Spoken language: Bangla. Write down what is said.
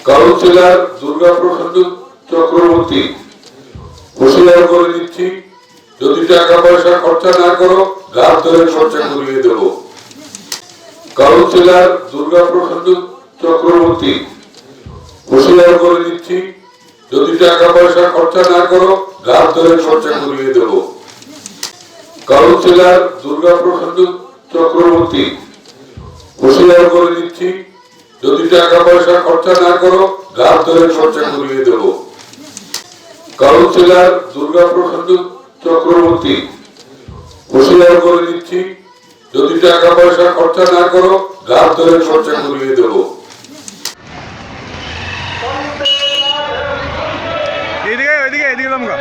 কাউন্সিলর দুর্গা প্রসাদ চক্রবর্তী, হুঁশিয়ার করে দিচ্ছি, যদি টাকা পয়সা খরচা না করো ঘাট ধরে খরচা করিয়ে দেব। কাউন্সিলর দুর্গা প্রসাদ চক্রবর্তী, হুঁশিয়ার করে দিচ্ছি, যদি টাকা পয়সা খরচা না করো ঘাট ধরে খরচা করিয়ে দেব। কাউন্সিলর দুর্গা প্রসাদ চক্রবর্তী, হুঁশিয়ার করে দিচ্ছি, যদি টাকা পয়সা খরচা না করো ঘাট ধরে খরচা করিয়ে দেব। কাউন্সিলর দুর্গা প্রসাদ চক্রবর্তী, হুঁশিয়ার করে দিচ্ছি, যদি টাকা পয়সা খরচা না করো ঘাট ধরে খরচা করিয়ে দেব। এদিকে লম্বা